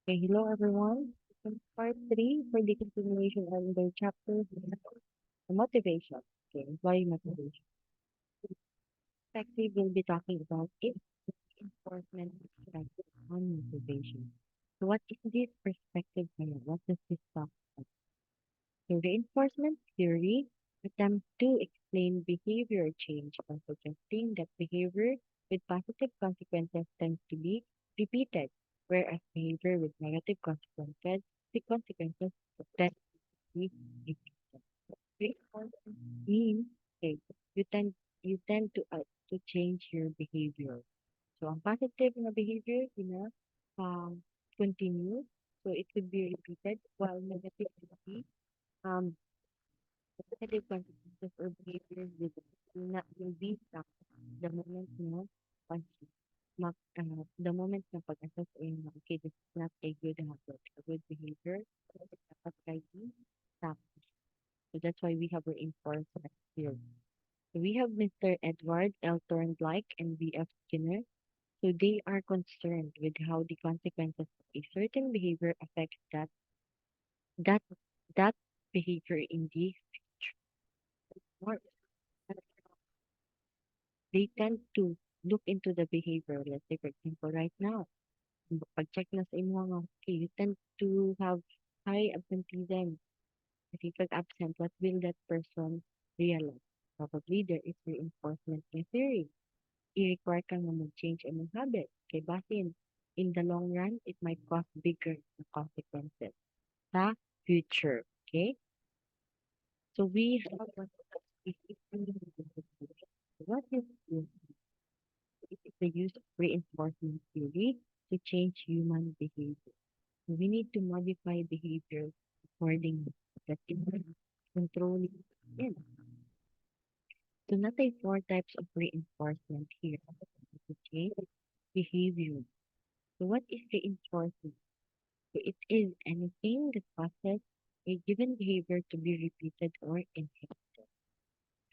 Okay, hello everyone. In part three for the continuation of the chapter, the motivation. Okay, employee motivation. Next, we'll be talking about if enforcement is effective on motivation. So, what is this perspective here? What does this talk about? So, reinforcement theory attempts to explain behavior change by suggesting that behavior with positive consequences tends to be repeated, whereas behavior with negative consequences, the consequences tend to be repeated. Reinforcement means okay, you tend to change your behavior. So, ang positive na behavior, continue. So, it could be repeated, while negative would be um, negative consequences or behaviors will be stopped the moment pag, the moment na pag-assess na, okay, this is not a good habit, a good behavior, dapat kayo stop. So that's why we have reinforcement here. So we have Mr. Edward L. Thorndike and B.F. Skinner. So they are concerned with how the consequences of a certain behavior affects that that behavior in the more they tend to look into the behavior. Let's say, for example, right now, pag-check na sa imo nga, okay, you tend to have high absenteeism. If you absent, what will that person realize? Probably there is reinforcement in theory. I-require kang na mag-change ang habit. Kay basin, in the long run, it might cause bigger consequences sa future. Okay? So we have what is this? It is the use of reinforcement theory to change human behavior. So we need to modify behavior accordingly. That is controlling it. So natay four types of reinforcement here to change behavior. So what is reinforcement? So it is anything that causes a given behavior to be repeated or enhanced.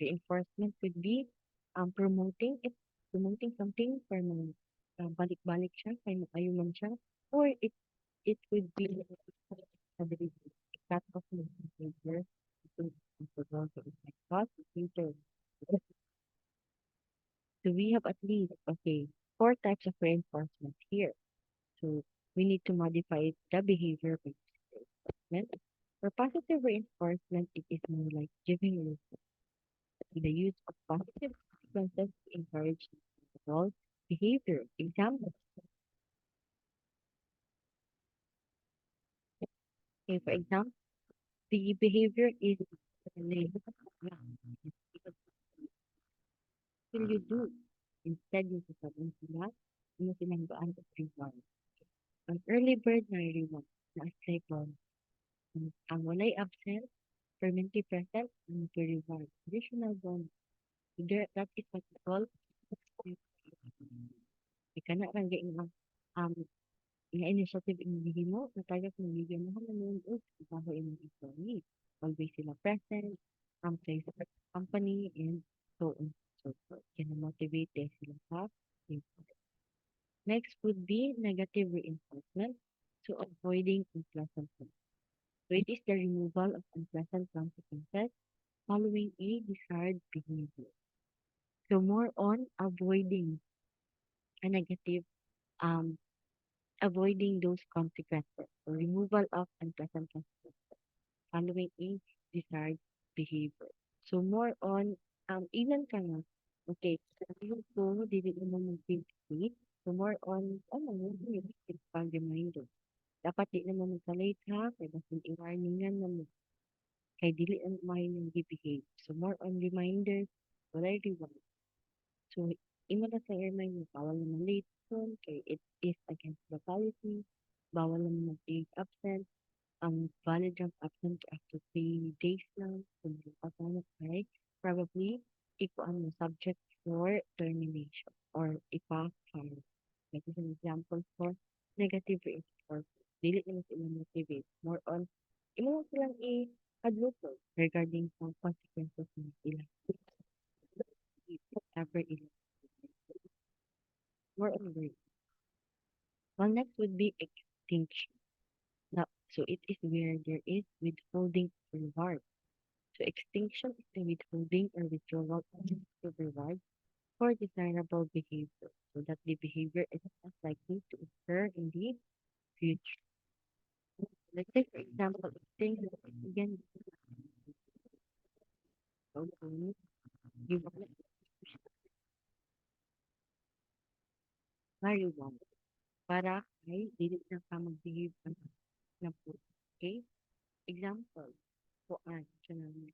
Reinforcement could be promoting something para balik-balik siya, kaya ayuman siya, or it could be ability, cut off the behavior to control the effect cause future. So we have at least four types of reinforcement here. So we need to modify the behavior by reinforcement. For positive reinforcement, it is more like giving the use of positive consequences to encourage overall behavior. Example, for example, the behavior is related. What will you do? Instead, you sasabihin sila, ano silang doon of reward. Ang early bird na reward, na strike bonus. Ang walay absent, permanently present, ang reward. Additional bonus. There, that is what we call ika na lang um, nga initiative inihimo na tayo kung bigyan mo manonood bago imong employee. Always sila present, say sa company, and so on and so forth. Can motivate din sila sa employee. Next would be negative reinforcement. So avoiding unpleasant things. So it is the removal of unpleasant consequences following a desired behavior. So more on a negative um avoiding those consequences. So removal of unpleasant consequences following a desired behavior. So more on ilan ka nga. Okay, sabihin ko, dili mo mag-feel free. So more on, it's pang reminder. Dapat di naman magka-late ha, kaya basin i-warningan na mo. Kay dili ang may yung behave. So more on reminders, what I reward. So imo na sa airline mo, bawal naman late soon, kay it is against the policy, bawal naman mag-take absent, ang valid jump absent after 3 days lang, kung magpapanap ay probably ikuan mo subject for termination or ipa-fire. That is an example for negative reinforcement. Dili naman sila motivate. More on, imo lang silang i-advocate regarding sa consequences ng ilang whatever ilang. More on work. Well, next would be extinction. So it is where there is withholding of reward. So extinction is the withholding or withdrawal of reward for desirable behavior, so that the behavior is less likely to occur in the future. Let's say, for example, if things again okay, you want marijuana para kay dili na ka mag-behave na po. Okay? Example, kuan, kanang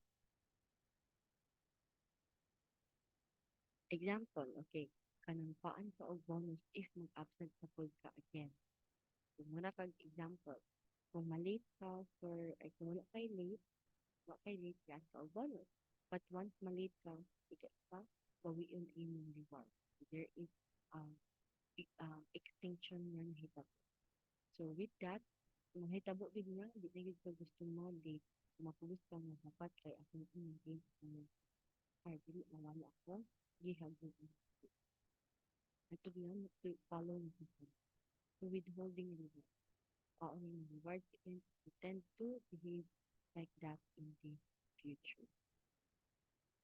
example, okay, kanang paan ka og bonus if mag-absent sa food ka again. Kung muna kag example, kung malate ka for, ay kung wala kay late ka sa og bonus. But once malate ka, ticket pa, bawiin imong reward. There is um, extinction nga nahitabo. So with that, mahitabo gid nga, di na gid ko gusto mo late. Mapugos ka nga dapat kay akong i-maintain sa ay dili mawala ako, gihag mo. Ito yan, follow na system. So withholding reward. Only reward and tend to behave like that in the future.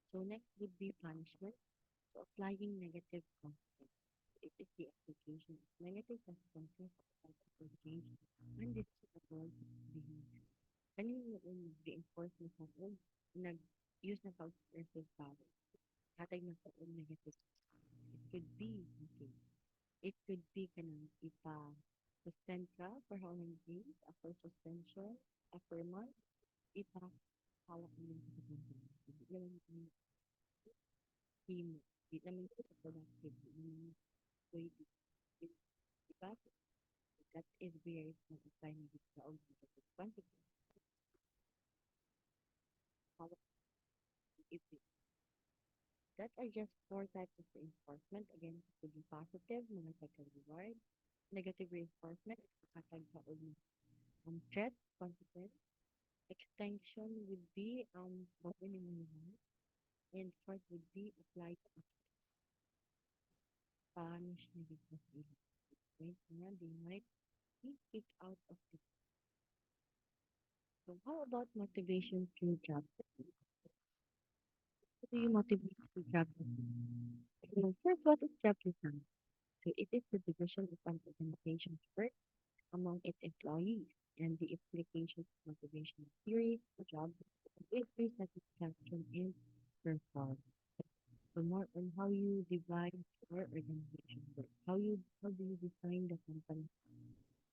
So next would be punishment. So applying negative consequences. It is the application of negative consequences of engage undesirable behavior. Kanina yung nag-reinforce na sa own, nag-use na sa expressive power. Katay na sa own negative. It could be, okay, it could be kanang suspend ka for how many days after suspension, after a month, hawak mo yung suspension. Hindi naman yung team, hindi naman yung productive, hindi naman way to diba? That is where it's not applying with the negative consequences. Hawak if that are just four types of reinforcement. Again, it could be positive, mga second reward, negative reinforcement, katag sa threat, consequence. Extension would be what we mean, and fourth would be applied to punish negative behavior. Right? They might be kicked out of the. So how about motivation through job? How do you motivate through job? So first, what is job design? So it is the division of an organization's work among its employees and the implications of motivation theory for jobs with satisfaction and performance. So more on how you divide your organization work. How do you define the company?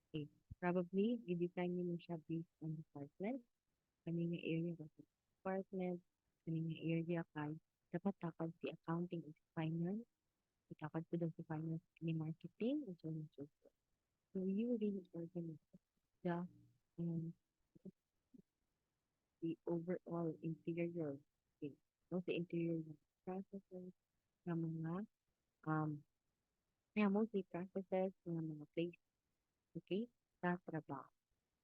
Okay. Probably you define mo siya based on department, kanina area ka sa department, kanina area kay dapat takad si accounting and finance, takad ko daw si finance ni marketing and so on and so forth. So you really organize the um, the overall interior, okay, no, the interior processes ng mga mostly processes ng mga place, okay, sa trabaho.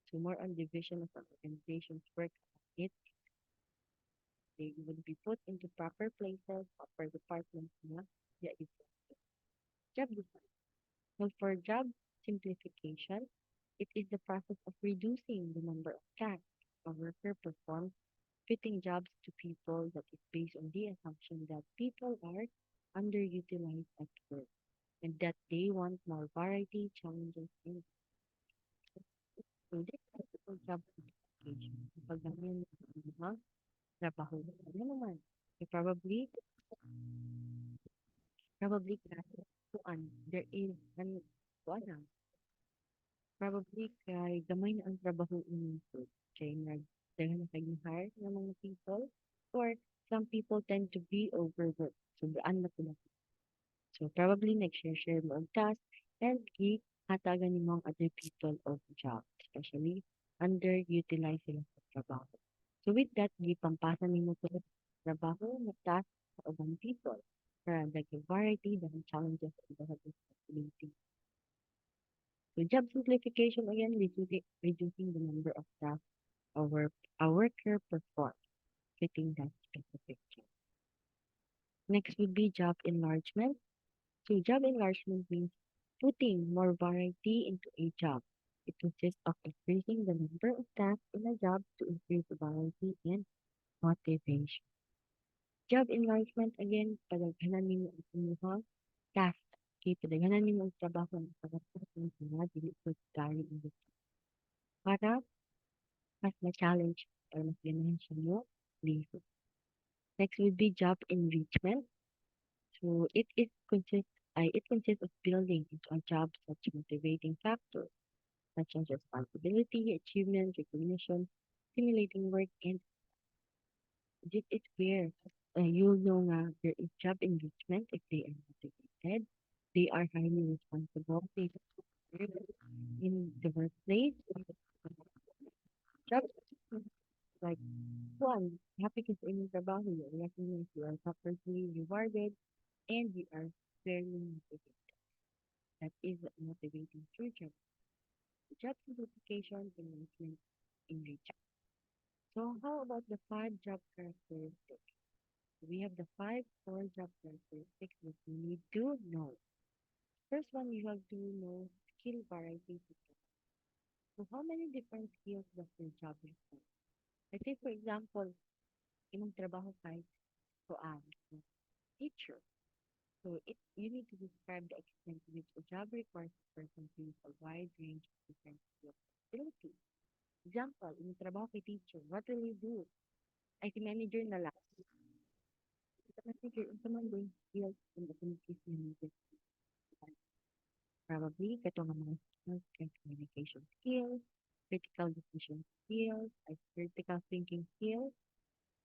So more on division of an organization's work, it they would be put into proper places for departments na yeah, it's job design. So for job simplification, it is the process of reducing the number of tasks a worker performs, fitting jobs to people that is based on the assumption that people are underutilized at work and that they want more variety, challenges, and so this is the job simplification. Kapag ganyan yung mga trabaho, ano naman, eh, probably kasi kuan, there is an kuan na, probably kay gamay na ang trabaho in food. Kay nagdagan na kay hire ng mga people or some people tend to be overworked. Sobraan na sila. So probably nag-share mo ang task and hatagan ni mga other people of job, especially underutilized sila sa trabaho. So with that, pampasa nimo sa trabaho na task sa ubang people para dagdag variety, dagdag challenges, and dagdag responsibility. So job simplification again, reducing the number of tasks a worker performs, fitting that specific job. Next would be job enlargement. So job enlargement means putting more variety into a job. It consists of increasing the number of tasks in a job to increase variety and motivation. Job enlargement again, padaghanan nimo ang inyong task. Okay, padaghanan nimo ang trabaho ng pagkatapos ng mga dili ko gari para mas ma-challenge or mas ganahan siya mo live. Next would be job enrichment. So it consists of building into a job such motivating factors such as responsibility, achievement, recognition, stimulating work, and this is where you'll know there is job enrichment if they are motivated, they are highly responsible, they work in the workplace. Job like one, happy ka sa inyong trabaho, you are recognized, you are properly rewarded, and you are very motivated. That is motivating true job. Job simplification and management enrichment. So how about the five job characteristics? We have the five core job characteristics that you need to know. First one, you have to know skill variety. So how many different skills does your job require? Let's say, for example, imong trabaho kay kuan, teacher. So you need to describe the extent to which a job requires a person to use a wide range of different skills and abilities. Example, imong trabaho kay teacher, what will you do? IT manager na lang. Sa manager, unsa man ba yung skills and abilities na needed? Probably, kato nga mga skills and communication skills, critical decision skills, like critical thinking skills,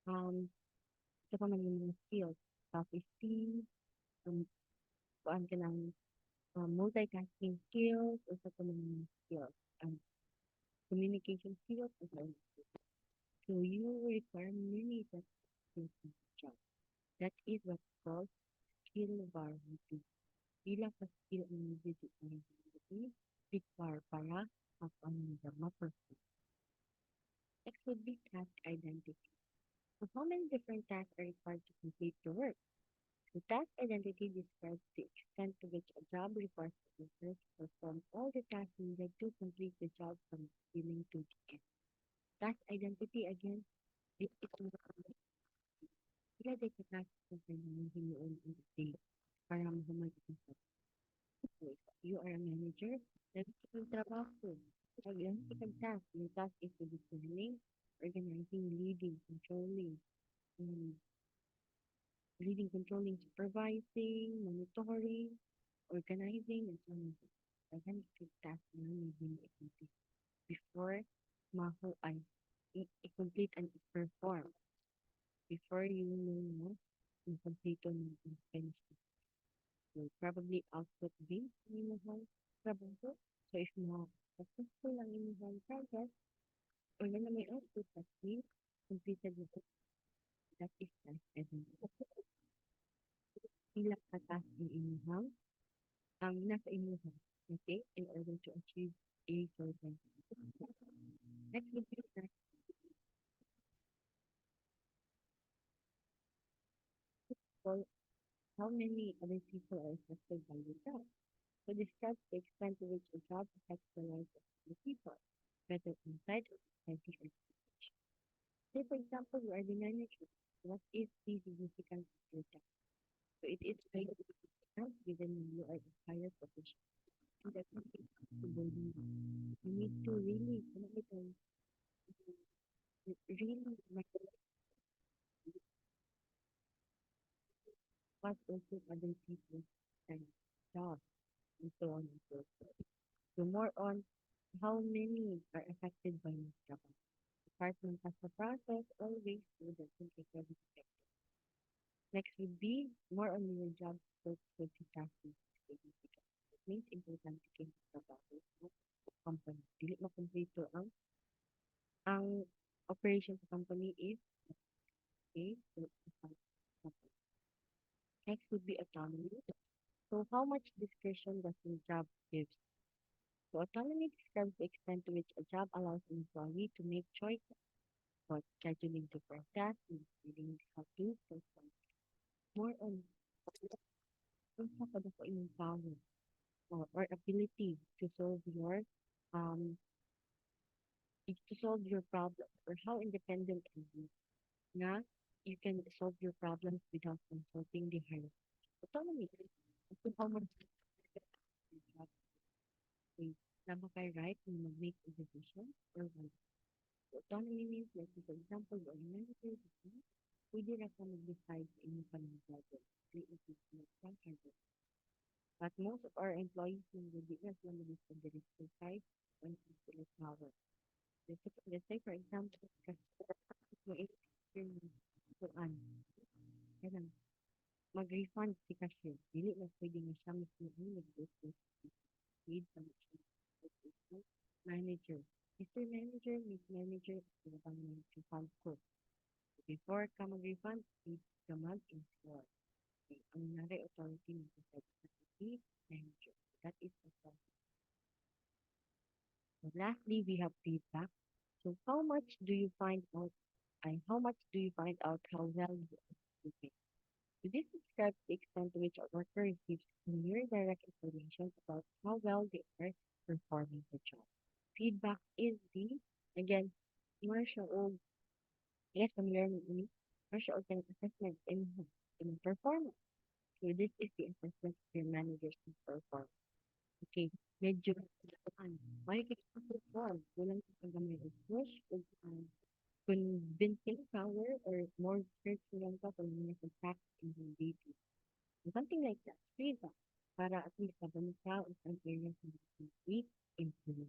ito pa man yung mga skills, self-esteem, kuan ka ng multitasking skills, isa pa man yung mga skills, communication skills, and so on. So you will require many such skills in the job. That is what's called skill variety. Ilang ka skill ang needed ang require para ang ma-perform. Next would be task identity. So how many different tasks are required to complete the work? The task identity describes the extent to which a job requires the user to perform all the tasks needed to complete the job from beginning to the end. Task identity again, it is sila day ka task na hinuon in the day para mahuman ang so, if you are a manager, that's yung trabaho. Pag yan task, yung task is to be planning, organizing, um, controlling, supervising, monitoring, organizing, and so on. Daghang task na hindi i-complete before maho ay i-complete and i-perform before you know mo yung complete ng finish. So probably output based yung imong trabaho. So if mo successful ang imong project or na may output that means completed the task. That is task identity. Pila ka task ang imong nasa imong okay in order to achieve a certain next would be task for how many other people are affected by the job. So describe the extent to which a job affects the lives of the people, whether inside or outside the organization. Say, for example, you are the manager. What is the significance of your job? So it is very significant given you are a higher position. And that is to believe. You need to really, really recognize what also other people's kind of job and so on and so forth. So more on how many are affected by this job. Department has a process always so that can take every step. Next would be more on your job scope multitasking significant. It means importante kayo sa trabaho ng company. Dili makumpleto ang operation sa company is okay. So, next would be autonomy. So how much discretion does your job give? So autonomy describes the extent to which a job allows an employee to make choices about scheduling different tasks and deciding how to perform. More on kung sa kada ko inyong power or ability to solve your um, to solve your problem or how independent are you na you can solve your problems without consulting the higher autonomy. So how much you have to na right when you make a decision or when autonomy means like for example, the manager pwede ra ka mag-decide sa inyong pananagutan. But most of our employees will be not limited to the risk side when it comes to the power. Let's say for example, kasi mo kuan, kanang mag-refund si cashier. Dili na pwede na siya mismo ang nag-business with sa manager. Mr. Manager, Miss Manager, ito bang mag-refund ko? Before ka mag-refund, please ka mag-install. Okay. Ang nare authority mo sa si manager. That is the process. So lastly, we have feedback. So how much do you find out how well you are doing? So this describes the extent to which a worker receives clear direct information about how well they are performing the job. Feedback is the, again, commercial or yes, familiar with me, commercial organic assessment in performance. So this is the assessment of your manager's performance. Okay, medyo makikita ko perform. Kulang sa paggamay of push, convincing power, or more research lang ka kung mga facts in the data. Something like that. Feedback. Para at least sabi ka o some areas na we improve.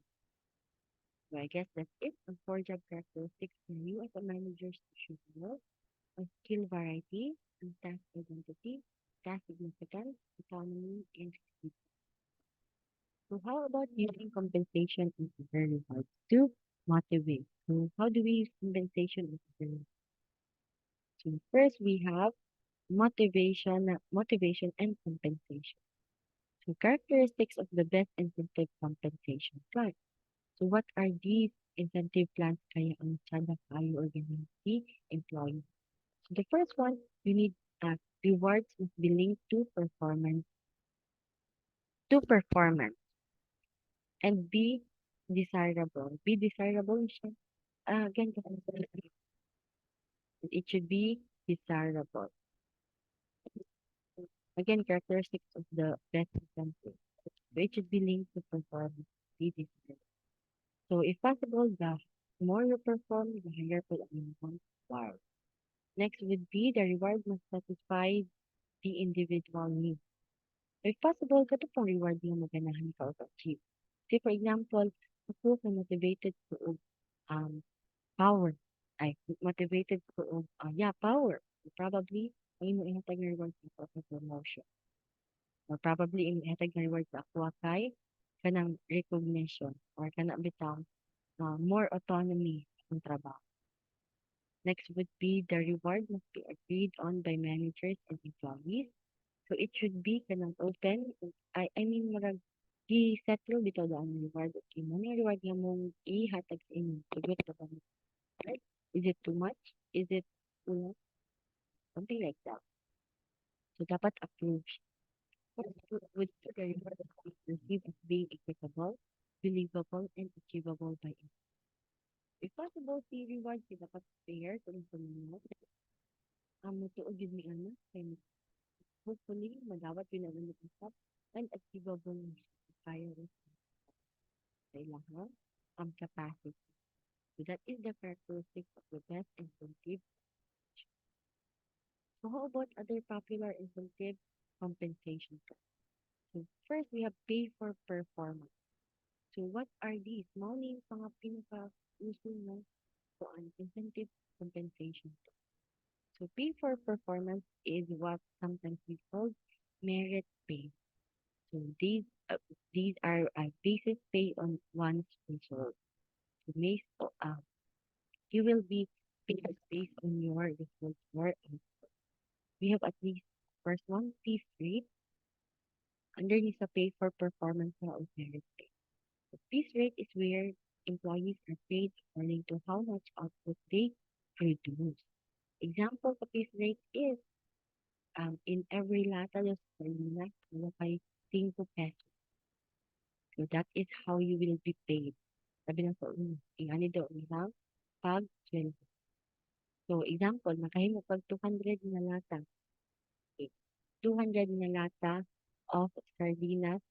So I guess that's it on 4 job characteristics for you as a manager should know. On skill variety, on task identity, task significance, autonomy, and speed. So how about using compensation as a very hard to motivate? So how do we use compensation as a very so first we have motivation and compensation. So characteristics of the best incentive compensation plan. So what are these incentive plans kaya ang sada kayo organize the employee? So the first one, you need rewards must be linked to performance and be desirable. Be desirable siya. Again, it should be desirable. Again, characteristics of the best incentive. So it should be linked to performance. Be desirable. So if possible, the more you perform, the higher po ang income. Wow. Next would be the reward must satisfy the individual needs. So if possible, kato pong reward yung maganahan ka o achieve. Say for example, ako ka motivated ko um power. Ay, motivated ko power. So probably, ang imo ihatag nga reward sa ako promotion. Or probably, imo ihatag nga reward sa ako kay kanang recognition or kanang bitaw more autonomy sa trabaho. Next would be the reward must be agreed on by managers and employees. So it should be kanang open. I mean, marag gi-settle bitaw ang reward. Okay, mo na reward nga mong ihatag sa inyo. Sagot ka ba? Right? Is it too much? Is it too something like that? So dapat approve. Would the reward be perceived as being equitable, believable, and achievable by if possible, si reward sila dapat fair kung sa mutuod yun ni ano, kay hopefully, madawat yun ang ulit usap and achievable na siya kaya rin sa ilang capacity. So that is the characteristics of the best incentive. So how about other popular incentive compensation plans? So first, we have pay for performance. So what are these? Mao ni yung mga pinaka-uso na incentive compensation. So pay for performance is what sometimes we call merit pay. So these are basis pay on one's result. So you will be paid based on your results or we have at least first one piece rate underneath the pay for performance or merit pay. The piece rate is where employees are paid according to how much output they produce. Example of piece rate is in every lata ng sardinas, ano kay 5 pesos. So that is how you will be paid. Sabi na sa una, ingani daw ilang pag 12. So example, nakahimo pag 200 na lata. Okay. 200 na lata of sardinas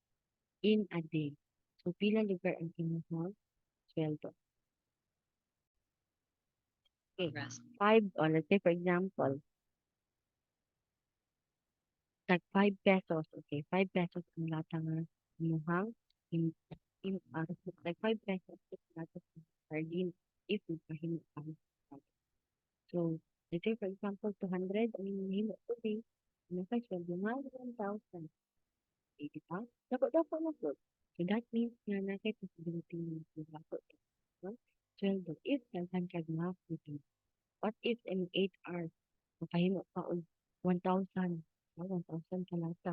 in a day. So pila lugar ang imuhang sweldo. Okay. Rest. Five, or let's say for example, tag 5 pesos. Okay, 5 pesos ang lata nga imuhang in, tag 5 pesos ang lata ng sardine if magpahimo ka. So, let's say for example, 200 ang himo today, nakasweldo nga 1,000. Okay, di ba? Dako-dako na po. So, that means nga na kay possibility mo dako no? Sweldo if daghan kag mga puti. What if in 8 hours, makahimo ka og 1,000, 1,000 ka lata.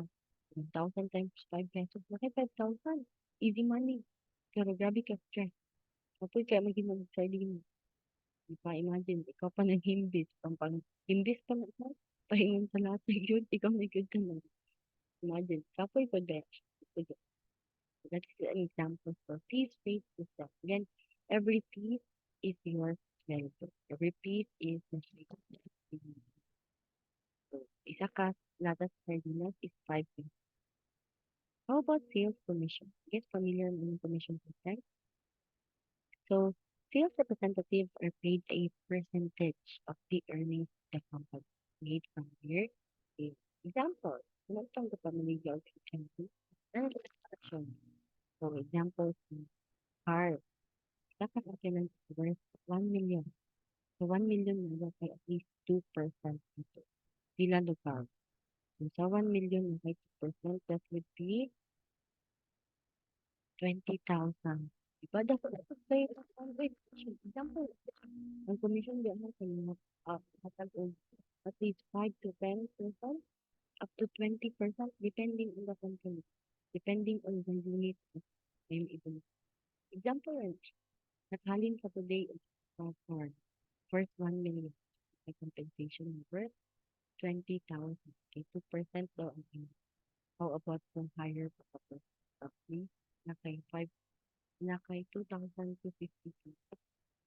1,000 times 5 pesos, laki 5,000. Easy money. Pero grabe ka stress. Kapag kaya maging mag-sardine, di pa imagine, ikaw pa nag-himbis, himbis pa na ikaw, pahingon sa lahat ng yun, ikaw na good ka na. Imagine, kapoy pa ba? That's an example for piece rate system. Again, every piece is your value. Every piece is the shape. So, isa ka latas sardinas is 5 pesos. How about sales commission? Get familiar with commission system. So, sales representatives are paid a percentage of the earnings the company made from their sales. Example, sinagtang the family of agency and transaction. So, example, car. Dapat ang is worth 1 million. So, 1 million na kay at least 2% dito. Pila lugar. So, sa 1 million na kay 2%, that would be 20,000. Diba? Dapat kayo ang example, ang commission di mo sa mga hatag og at least 5 to 10%, up to 20%, depending on the company, depending on the unit of time even. Example, nakahalin ka today for first 1 million may compensation worth 20,000. Okay, 2% daw ang inyo. How about kung higher pa ka po? Roughly, na kay 5, na kay 2,252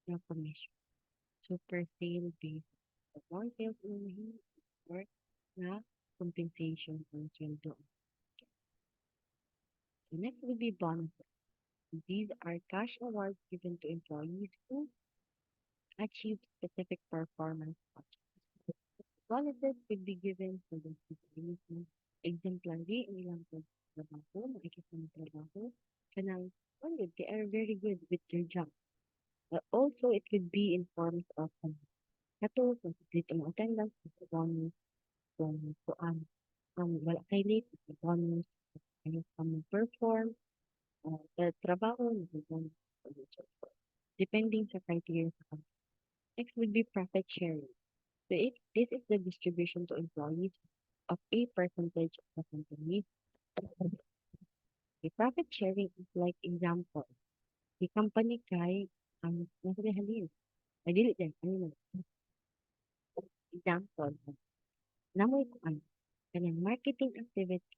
na commission. So, per sale base. So, more sales mo na or na compensation on sweldo. The next would be bonuses. These are cash awards given to employees who achieve specific performance. Bonuses could be given for the situation exemplary ang ilang trabaho, makikita ng trabaho, kanang, well, they are very good with their job. But also, it could be in forms of kato, kung split ang attendance, bonus, kung wala kay late, bonus, ano ka perform, sa trabaho, bonus, so forth. Depending sa criteria sa company. Next would be profit sharing. So this is the distribution to employees of a percentage of the company. The profit sharing is like example. The company kay nasa halin. Ay dili din ano example. Namoy ko ano kanang marketing activity.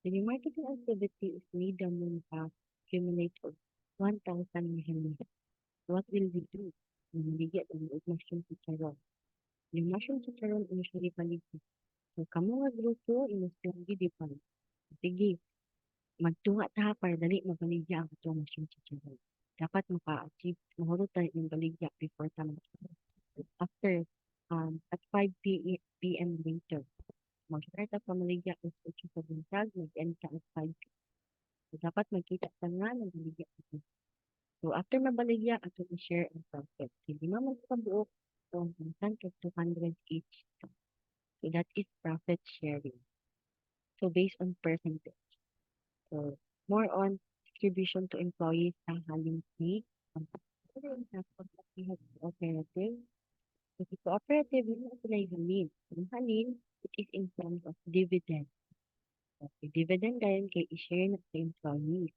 So the marketing activity is made mo accumulate of 1,000 million. What will we do? Maligya ang mushroom chicharon. Yung mushroom chicharon initially paligid. So kamo nga grupo inustyong gidipan. Sige, magtunga ta para dali mabaligya ang atong mushroom chicharon. Dapat maka-achieve, mahurot tayo ng baligya before ta after at 5 p.m. later. Mag-start ang pamaligya is 8 sa buntag, mag-end ka at 5 p.m. So, dapat magkita sa nga ng baligya ito. So, after mabaligya, ato i-share ang profit. Hindi mo magkabuok, so, minsan ka 200 each. So, that is profit sharing. So, based on percentage. So, more on distribution to employees ang halin ni other example that we have cooperative. Kasi cooperative, yun ang sila yung halin. Yung halin, it is in forms of dividend. Okay, dividend gayon kay i-share na sa employees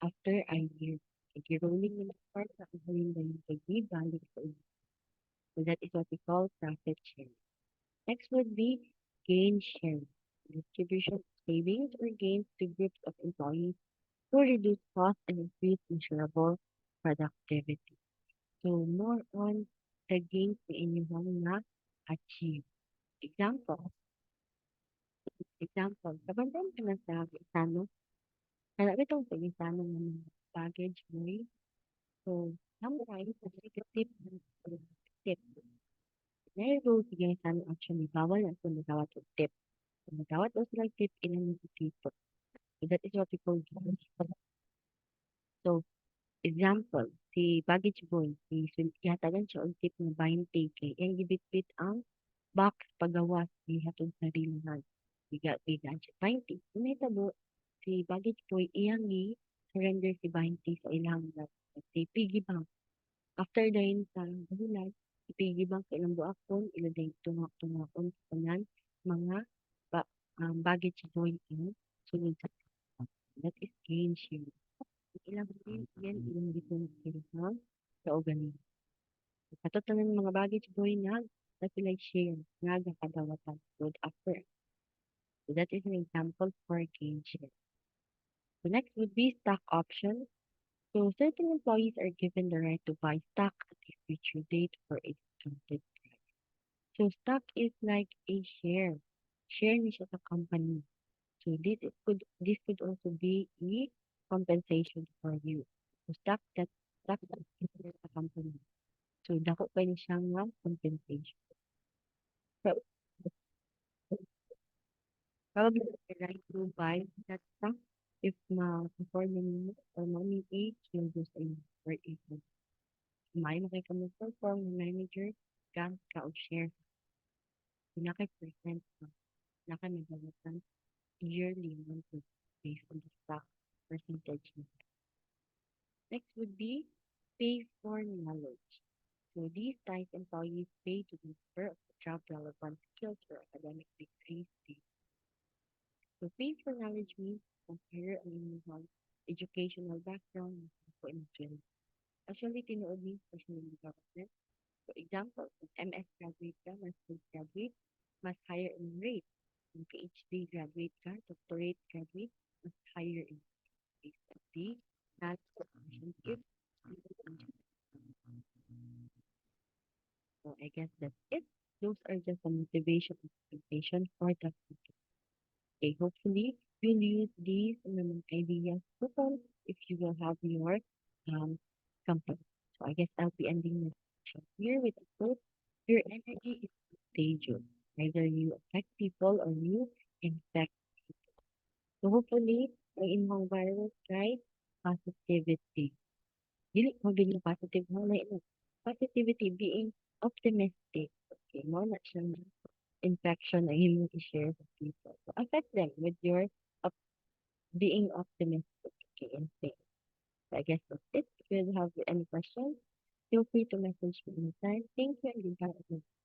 after a year. Kay rolling na part sa halin gayon kay balik sa inyo. So that is what we call profit share. Next would be gain share. Distribution of savings or gains to groups of employees to reduce cost and increase measurable productivity. So more on the gains na inyong na-achieve. Example, kabandan ka na sa isano, hanap itong sa isano ng mga package boy. So, sometimes, tip, tip. Nairo, sige, isano actually, bawal na ito magawat o tip. So, magawat o sila tip, ilan yung tipo. So, that is what we call gains. So, example, si baggage boy, ihatagan siya og tip na 20 kay ang gibit-bit ang box pagawas gihatod sa rilahan. Bigan siya 20. Kung nahitabo, si baggage boy iyang surrender si 20 sa ilang si piggy bank. After dahin sa bulan, si piggy bank sa ilang buakon, ila dahin tungak-tungakon sa tanan mga baggage boy ang sunod sa that is gain share. Ilang din yan ilang gitong kirihang sa organismo. Katotohanan ng mga baggage boy na sila share nga kadawatan good after. So that is an example for gain share. The next would be stock options. So certain employees are given the right to buy stock at a future date for a discounted price. So stock is like a share. Share ni siya sa company. So this could also be a compensation for you. So stock that is sa company. So dako pa ni siyang compensation. So probably the right to buy that stock if ma-afford mo or money age you'll just aim for it. Kumain na kay ka mag-perform ng manager, gamit ka o share. Pinaka-percent ka, pinaka-nagawatan yearly monthly based on the stock percentage. Next would be pay for knowledge. So these type employees pay to transfer of the job relevant skills for academic degrees. So pay for knowledge means compare ang inyong educational background po in field. Actually, tinuod means personal development. For example, kung MS graduate ka, master's graduate, mas higher in rate. Kung PhD graduate ka, doctorate graduate, mas higher in rate. At the last option if so I guess that's it. Those are just the motivation and expectation for the future. Okay, hopefully you'll use these ideas total if you will have your um, company. So I guess I'll be ending this session here with a quote. Your energy is contagious. Either you affect people or you infect. So hopefully, may imong virus, right? Positivity. Dili mo being positive mo na positivity being optimistic. Okay, mo na siyang infection na imong i-share sa people. So affect them with your op- being optimistic. Okay, and faith. So I guess that's it. If you have any questions, feel free to message me anytime. Thank you and goodbye.